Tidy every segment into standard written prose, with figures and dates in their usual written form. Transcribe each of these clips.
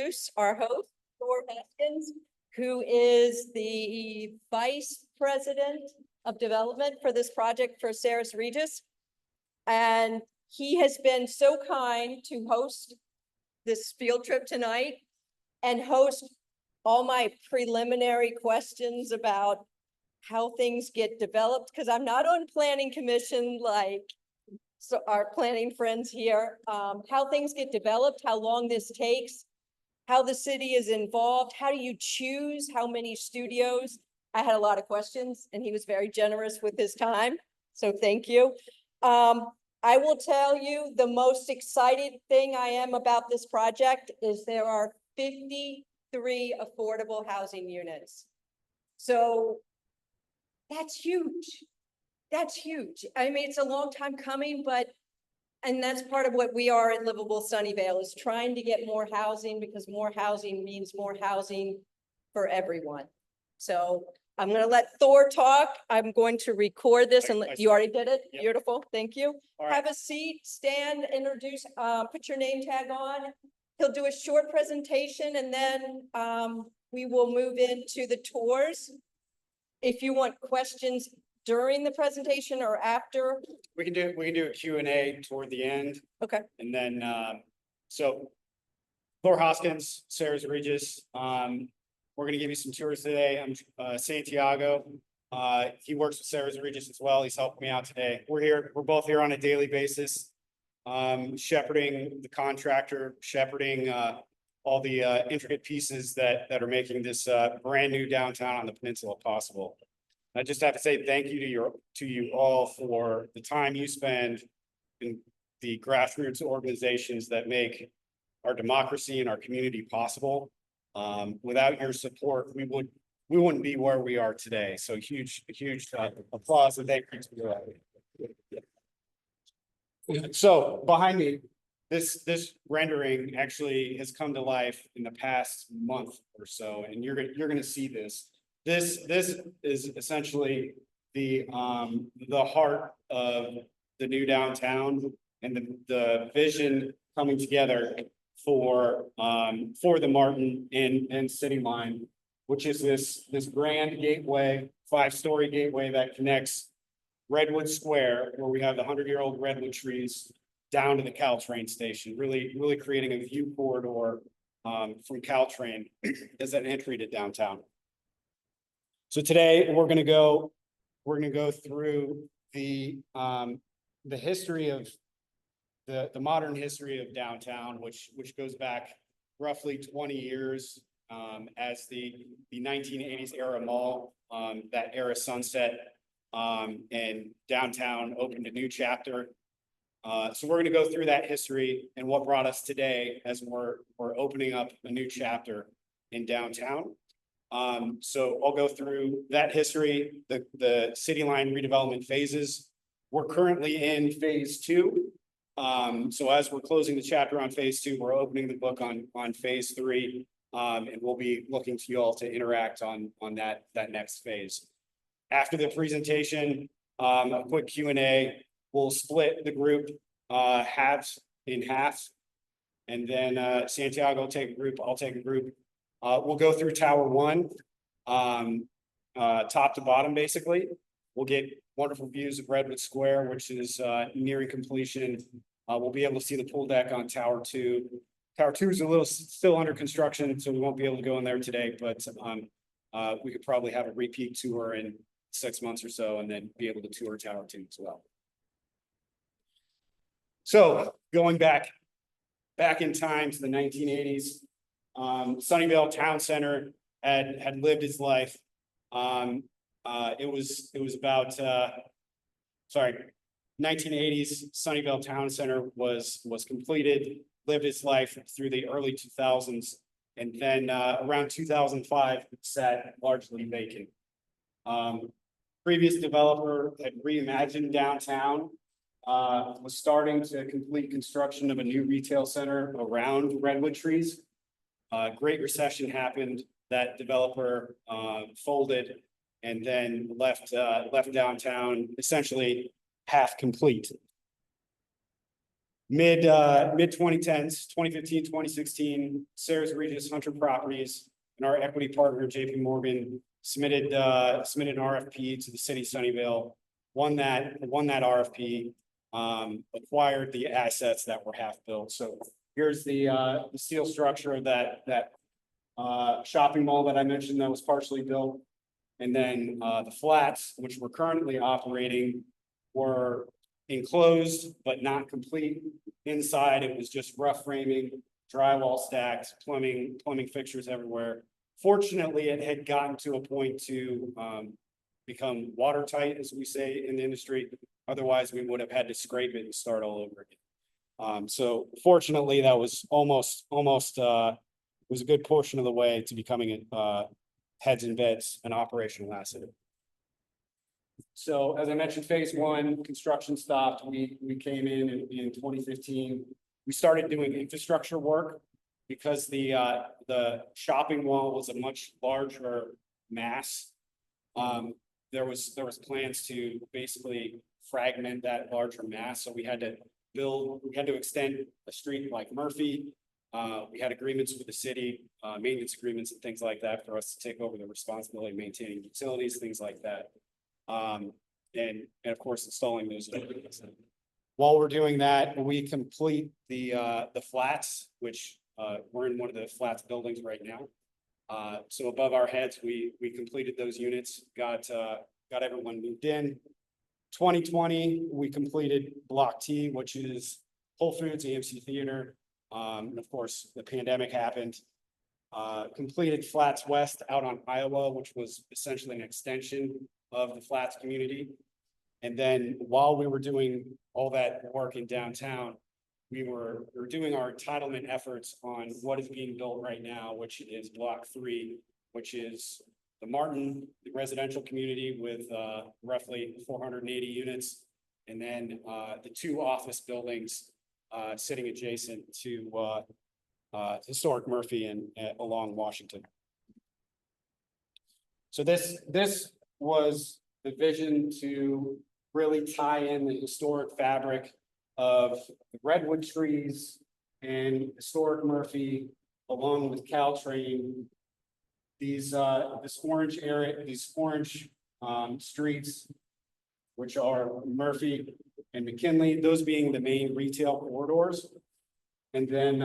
introduce our host, Thor Haskins, who is the Vice President of Development for this project for Sares Regis. And he has been so kind to host this field trip tonight and host all my preliminary questions about how things get developed, because I'm not on planning commission like our planning friends here, how things get developed, how long this takes, how the city is involved, how do you choose how many studios? I had a lot of questions and he was very generous with his time, so thank you. I will tell you the most excited thing I am about this project is there are 53 affordable housing units. So that's huge. That's huge. I mean, it's a long time coming, and that's part of what we are at Livable Sunnyvale, is trying to get more housing, because more housing means more housing for everyone. So I'm going to let Thor talk. I'm going to record this and you already did it. Yep. Beautiful. Thank you. Right. Have a seat, stand, introduce, put your name tag on. He'll do a short presentation and then we will move into the tours. If you want questions during the presentation or after, we can do a Q&A toward the end. Okay. And then so Thor Hoskins, Sares Regis. We're going to give you some tours today. I'm Santiago. He works with Sares Regis as well. He's helping me out today. We're both here on a daily basis, shepherding the contractor, shepherding all the intricate pieces that are making this brand new downtown on the peninsula possible. I just have to say thank you to you all for the time you spend in the grassroots organizations that make our democracy and our community possible. Without your support, we wouldn't be where we are today. So huge applause and thank you to you. So behind me, this rendering actually has come to life in the past month or so, and you're gonna see this. This is essentially the heart of the new downtown and the vision coming together for the Martin and City Line, which is this grand gateway, 5-story gateway that connects Redwood Square, where we have the 100-year-old redwood trees, down to the Caltrain station, really creating a view corridor from Caltrain as an entry to downtown. So today we're going to go through the history of the modern history of downtown, which goes back roughly 20 years as the 1980s era mall, that era sunset, and downtown opened a new chapter. So we're going to go through that history and what brought us today as we're opening up a new chapter in downtown. So I'll go through that history, the City Line redevelopment phases. We're currently in phase 2. So as we're closing the chapter on phase 2, we're opening the book on phase 3. And we'll be looking to you all to interact on that next phase. After the presentation, a quick Q&A. We'll split the group halves in half. And then Santiago will take a group, I'll take a group. We'll go through Tower 1, top to bottom, basically. We'll get wonderful views of Redwood Square, which is nearing completion. We'll be able to see the pool deck on Tower 2. Tower 2 is still under construction, so we won't be able to go in there today, but we could probably have a repeat tour in 6 months or so, and then be able to tour Tower 2 as well. So going back in time to the 1980s, Sunnyvale Town Center had lived its life. It was about 1980s. Sunnyvale Town Center was completed, lived its life through the early 2000s, and then around 2005 it sat largely vacant. Previous developer had reimagined downtown, was starting to complete construction of a new retail center around redwood trees. Great Recession happened. That developer folded and then left downtown essentially half complete. mid 2010s, 2015, 2016, Sares Regis Hunter Properties and our equity partner, JP Morgan, submitted an RFP to the city of Sunnyvale, won that RFP, acquired the assets that were half built. So here's the steel structure of that shopping mall that I mentioned that was partially built. And then the flats, which we're currently operating, were enclosed but not complete. Inside, it was just rough framing, drywall stacked, plumbing fixtures everywhere. Fortunately, it had gotten to a point to become watertight, as we say in the industry. Otherwise, we would have had to scrape it and start all over again. So fortunately, that was almost was a good portion of the way to becoming heads and beds an operational asset. So as I mentioned, phase one construction stopped. We came in 2015. We started doing infrastructure work because the shopping mall was a much larger mass. There was plans to basically fragment that larger mass. So we had to extend a street like Murphy. We had agreements with the city, maintenance agreements and things like that for us to take over the responsibility of maintaining utilities, things like that. And of course, installing those. While we're doing that, we complete the flats, which we're in one of the flats buildings right now. So above our heads, we completed those units, got everyone moved in. 2020, we completed Block T, which is Whole Foods, AMC Theater. And of course, the pandemic happened. Completed Flats West out on Iowa, which was essentially an extension of the Flats community. And then while we were doing all that work in downtown, we were doing our entitlement efforts on what is being built right now, which is Block 3, which is the Martin residential community with roughly 480 units. And then the 2 office buildings sitting adjacent to historic Murphy and along Washington. So this was the vision to really tie in the historic fabric of the redwood trees and historic Murphy, along with Caltrain. This orange area, these orange streets, which are Murphy and McKinley, those being the main retail corridors. And then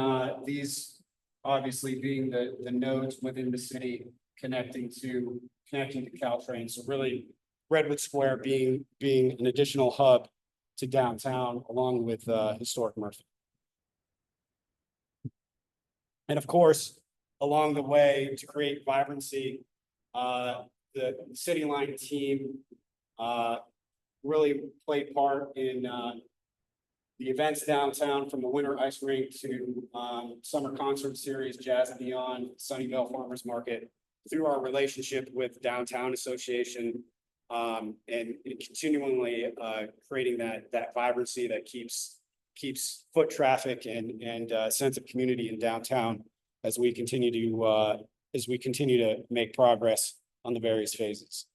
these obviously being the nodes within the city connecting to Caltrain. So really Redwood Square being an additional hub to downtown along with historic Murphy. And of course, along the way to create vibrancy, the City Line team really played part in the events downtown, from the winter ice rink to summer concert series, Jazz and Beyond, Sunnyvale Farmers Market, through our relationship with Downtown Association, and continually creating that vibrancy that keeps foot traffic and sense of community in downtown as we continue to make progress on the various phases.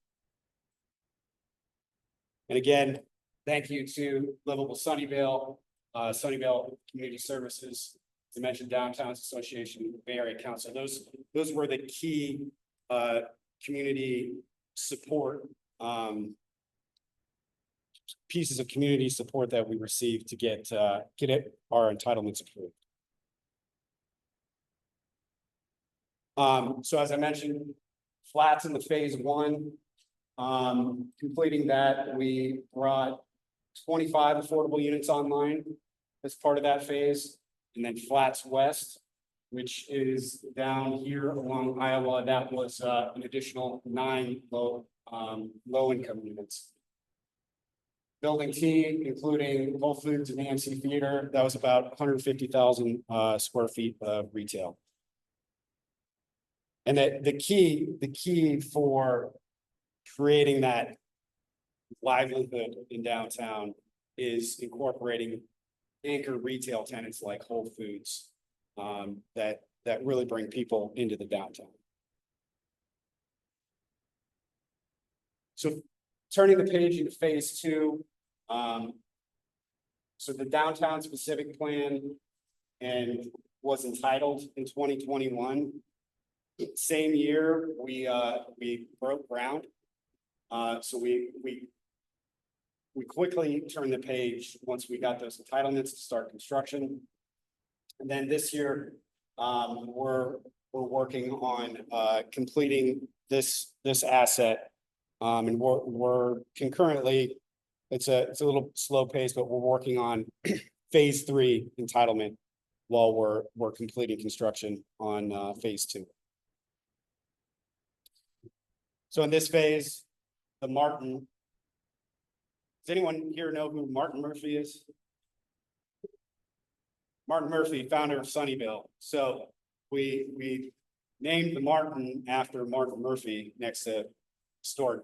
And again, thank you to Livable Sunnyvale, Sunnyvale Community Services, to mention Downtown Association, Bay Area Council. Those were the key community support pieces of community support that we received to get our entitlements approved. So as I mentioned, flats in the phase one, completing that, we brought 25 affordable units online as part of that phase. And then Flats West, which is down here along Iowa, that was an additional 9 low income units. Building T, including Whole Foods and AMC Theater, that was about 150,000 square feet of retail. And the key for creating that livelihood in downtown is incorporating anchor retail tenants like Whole Foods that really bring people into the downtown. So turning the page into phase two, so the downtown specific plan and was entitled in 2021. Same year, we broke ground. So we quickly turned the page once we got those entitlements to start construction. And then this year, we're working on completing this asset. And we're concurrently, it's a little slow pace, but we're working on phase 3 entitlement while we're completing construction on phase 2. So in this phase, the Martin. Does anyone here know who Martin Murphy is? Martin Murphy, founder of Sunnyvale. So we named the Martin after Martin Murphy next to historic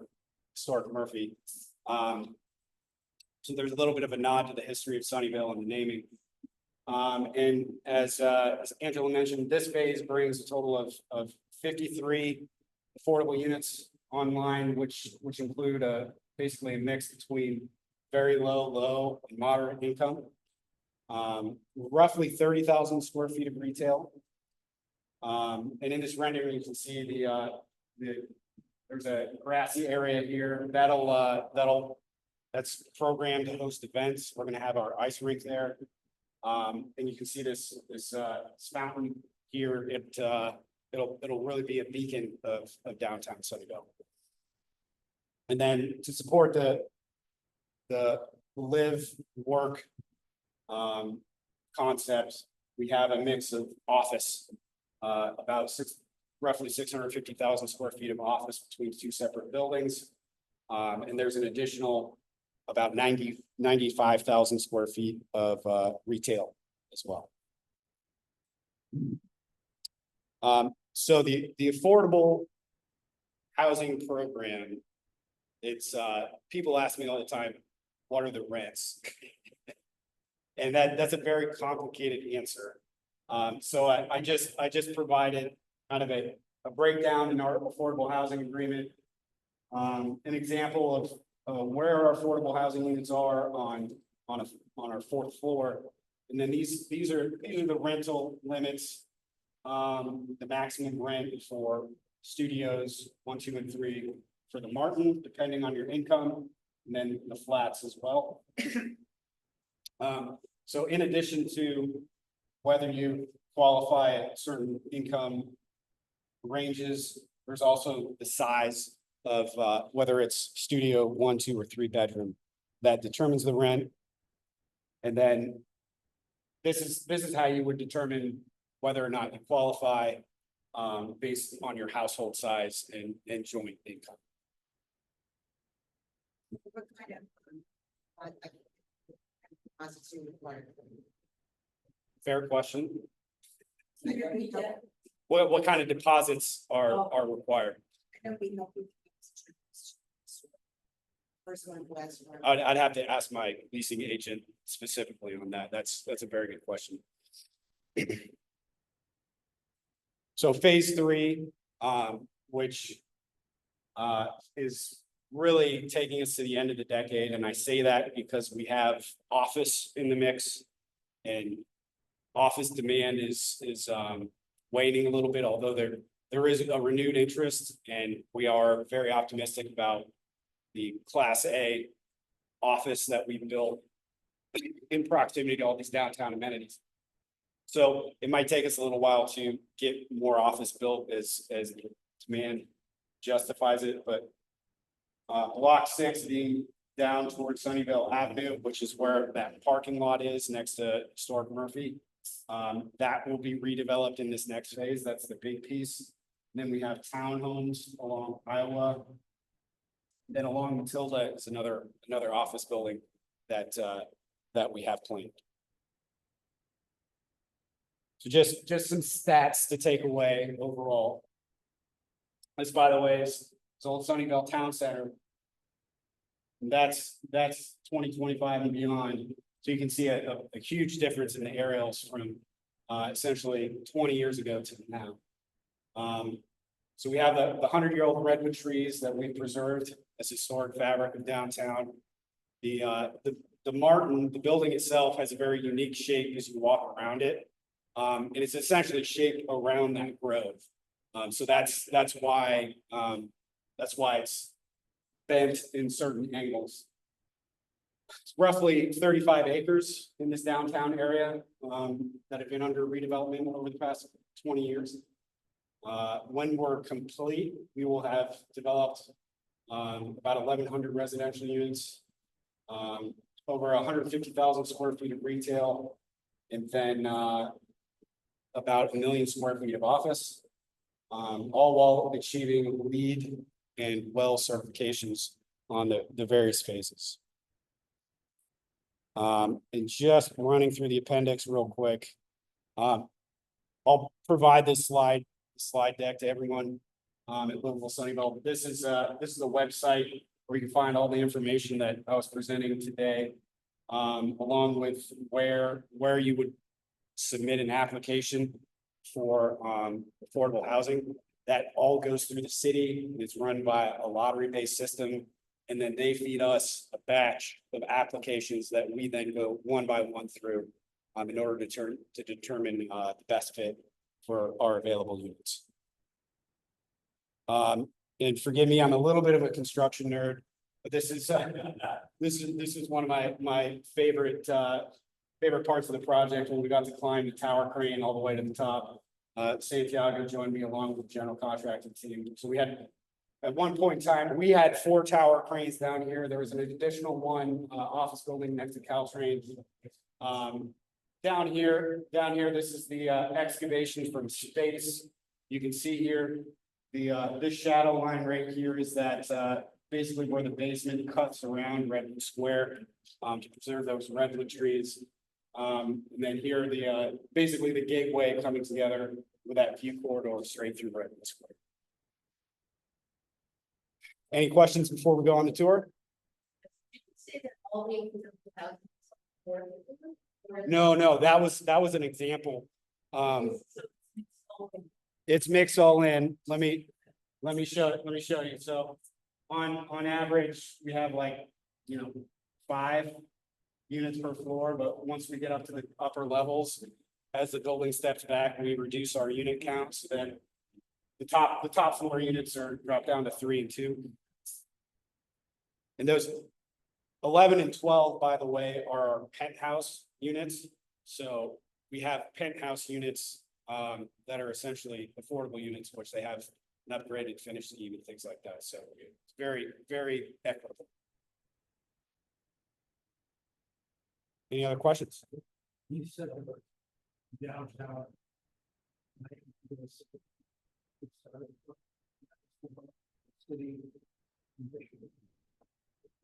Murphy. So there's a little bit of a nod to the history of Sunnyvale and the naming. And as Angela mentioned, this phase brings a total of 53 affordable units online, which include basically a mix between very low, and moderate income. Roughly 30,000 square feet of retail. And in this rendering, you can see there's a grassy area here that's programmed to host events. We're going to have our ice rink there. And you can see this fountain here. It'll really be a beacon of downtown Sunnyvale. And then to support the live work concepts, we have a mix of office, roughly 650,000 square feet of office between 2 separate buildings. And there's an additional about 95,000 square feet of retail as well. So the affordable housing program, it's people ask me all the time, what are the rents? And that's a very complicated answer. So I just provided kind of a breakdown in our affordable housing agreement. An example of where our affordable housing units are on our 4th floor. And then these are the rental limits. The maximum rent for studios 1, 2, and 3 for the Martin, depending on your income, and then the flats as well. So in addition to whether you qualify at certain income ranges, there's also the size of whether it's studio 1, 2, or 3 bedroom that determines the rent. And then this is how you would determine whether or not you qualify based on your household size and joint income. What kind of constitute required? Fair question. I know we help. What kind of deposits are required? I know we help you. First one, last one. I'd have to ask my leasing agent specifically on that. That's a very good question. So phase 3, which is really taking us to the end of the decade. And I say that because we have office in the mix, and office demand is waning a little bit, although there is a renewed interest, and we are very optimistic about the Class A office that we built in proximity to all these downtown amenities. So it might take us a little while to get more office built as demand justifies it, but block 6 being down towards Sunnyvale Avenue, which is where that parking lot is next to historic Murphy. That will be redeveloped in this next phase. That's the big piece. And then we have townhomes along Iowa. Then along Matilda is another office building that we have planned. So just some stats to take away overall. This, by the way, is Old Sunnyvale Town Center. And that's 2025 and beyond. So you can see a huge difference in the aerials from essentially 20 years ago to now. So we have the 100-year-old redwood trees that we preserved as historic fabric of downtown. The the building itself has a very unique shape as you walk around it. And it's essentially shaped around that grove. So that's why it's bent in certain angles. It's roughly 35 acres in this downtown area, that have been under redevelopment over the past 20 years. When we're complete, we will have developed, about 1,100 residential units, over 150,000 square feet of retail, and then, about 1 million square feet of office, all while achieving LEED and WELL certifications on the various phases. And just running through the appendix real quick. I'll provide this slide deck to everyone at Livable Sunnyvale. This is a website where you can find all the information that I was presenting today, along with where you would submit an application for affordable housing. That all goes through the city. It's run by a lottery-based system. And then they feed us a batch of applications that we then go one by one through in order to determine the best fit for our available units. And forgive me, I'm a little bit of a construction nerd, but this is one of my favorite parts of the project when we got to climb the tower crane all the way to the top. Santiago joined me along with the general contracting team. So we had, at one point in time, we had 4 tower cranes down here. There was an additional one office building next to Caltrain. Down here, this is the excavation from space. You can see here, this shadow line right here is that basically where the basement cuts around Redwood Square to preserve those redwood trees. And then here, basically the gateway coming together with that view corridor straight through Redwood Square. Any questions before we go on the tour? No, that was an example. It's mixed all in. Let me show you. So on average, we have 5 units per floor, but once we get up to the upper levels, as the building steps back, we reduce our unit counts. Then the top floor units are dropped down to 3 and 2. And those 11 and 12, by the way, are our penthouse units. So we have penthouse units that are essentially affordable units, which they have an upgraded finish scheme and things like that. So it's very, very equitable. Any other questions? You said downtown.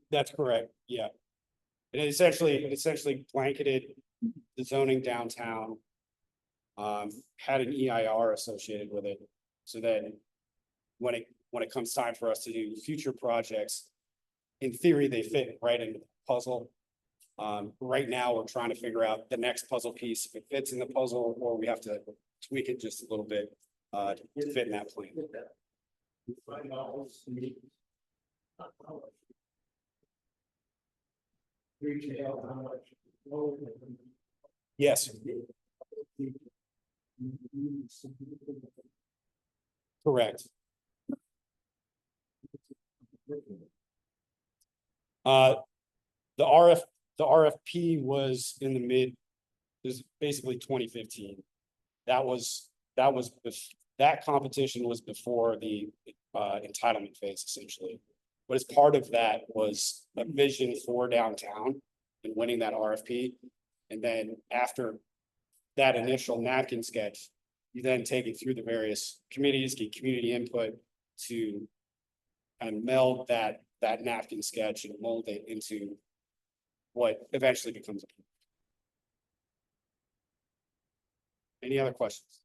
That's correct, yeah. It essentially blanketed the zoning downtown. Had an EIR associated with it, so then when it comes time for us to do future projects, in theory, they fit right into the puzzle. Right now, we're trying to figure out the next puzzle piece, if it fits in the puzzle, or we have to tweak it just a little bit to fit in that plan. Retail, how much? Yes, correct. The RFP was in the mid, is basically 2015. That competition was before the entitlement phase, essentially. But as part of that was a vision for downtown and winning that RFP. And then after that initial napkin sketch, you then take it through the various committees, get community input to kind of meld that napkin sketch and mold it into what eventually becomes a plan. Any other questions?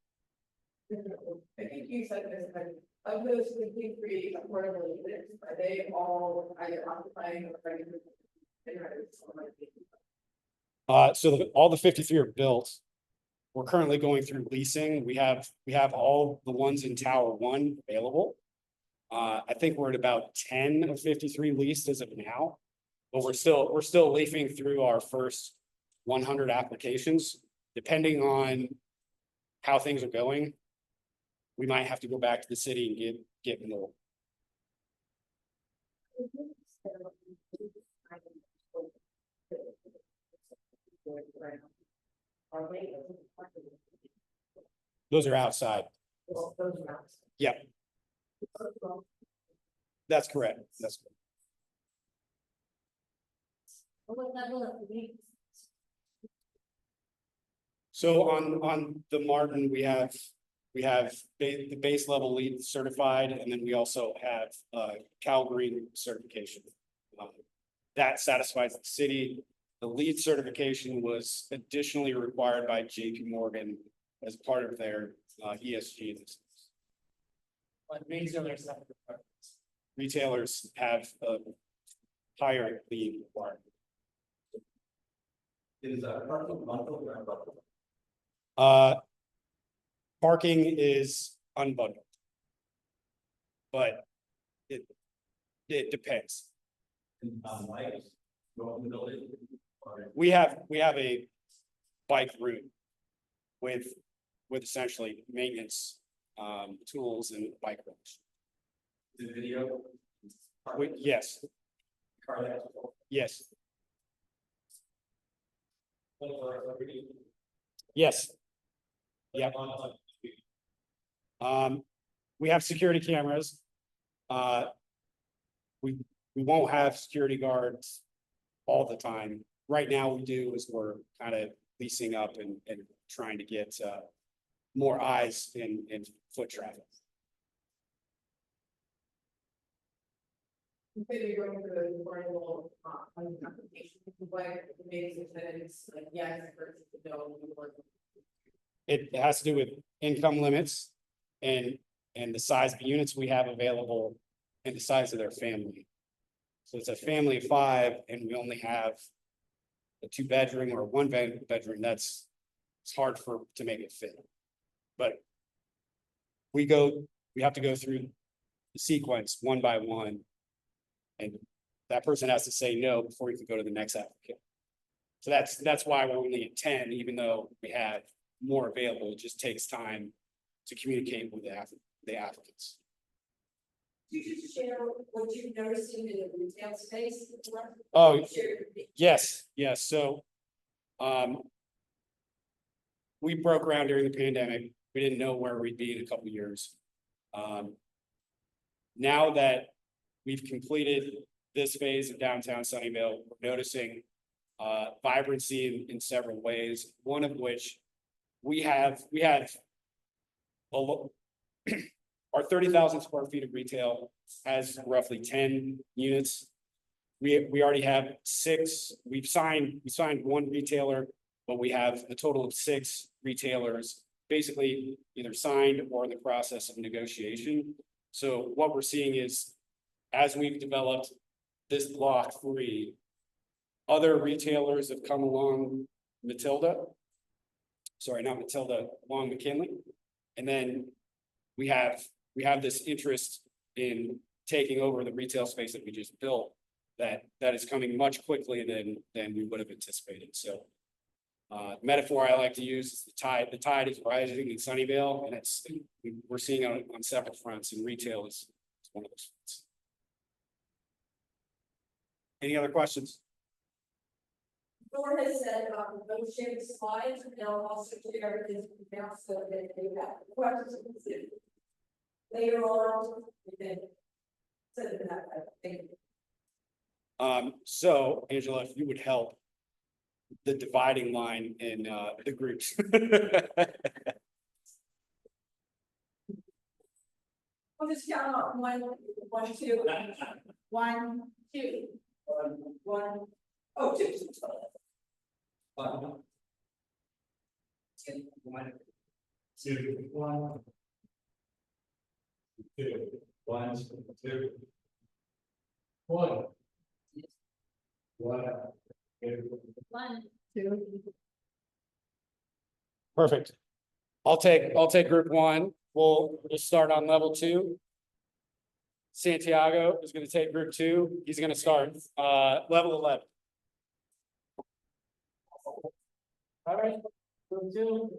I think you said this, but of those 53 affordable units, are they all either occupying or renting? So all the 53 are built. We're currently going through leasing. We have all the ones in Tower 1 available. I think we're at about 10 of 53 leased as of now. But we're still leafing through our first 100 applications, depending on how things are going. We might have to go back to the city and get more. Those are outside. Yep, that's correct. That's correct. So on the Martin, we have the base level lead certified, and then we also have Cal Green certification. That satisfies the city. The lead certification was additionally required by JP Morgan as part of their ESG. Retailers have a higher lead requirement. Parking is unbundled. But it depends. We have a bike route with essentially maintenance tools and bike routes. The video. Yes, yes, yes. Yeah. We have security cameras. We won't have security guards all the time. Right now, we do is we're kind of leasing up and trying to get more eyes in foot traffic. Maybe you're going to the formal application, what makes the tenants like yes versus no? It has to do with income limits and the size of the units we have available and the size of their family. So it's a family of 5 and we only have a 2-bedroom or a 1-bedroom. It's hard to make it fit. But we have to go through the sequence one by one. And that person has to say no before you can go to the next applicant. So that's why we're only at 10, even though we have more available. It just takes time to communicate with the applicants. Could you just share what you've noticed in the retail space? Oh, yes. So, we broke ground during the pandemic. We didn't know where we'd be in a couple of years. Now that we've completed this phase of downtown Sunnyvale, we're noticing vibrancy in several ways. One of which we have our 30,000 square feet of retail has roughly 10 units. We already have 6. We signed 1 retailer, but we have a total of 6 retailers, basically either signed or in the process of negotiation. So what we're seeing is, as we've developed this block 3, other retailers have come along along McKinley. And then we have this interest in taking over the retail space that we just built that is coming much quickly than we would have anticipated. So metaphor I like to use is the tide is rising in Sunnyvale, and we're seeing it on several fronts, and retail is one of those fronts. Any other questions? Thor has said about negotiating slides, and they'll also share his now so that they have questions. Later on, we can send that. Thank you. So Angela, if you would help the dividing line in the groups. I'll just count off 1, 2, 1, 2, 1. Oh, 2. 1, 2, 1, 2, 1, 2, 1, 2, 1, 1, 2. Perfect. I'll take group 1. We'll start on level 2. Santiago is gonna take group 2. He's gonna start, level 11. All right, group 2.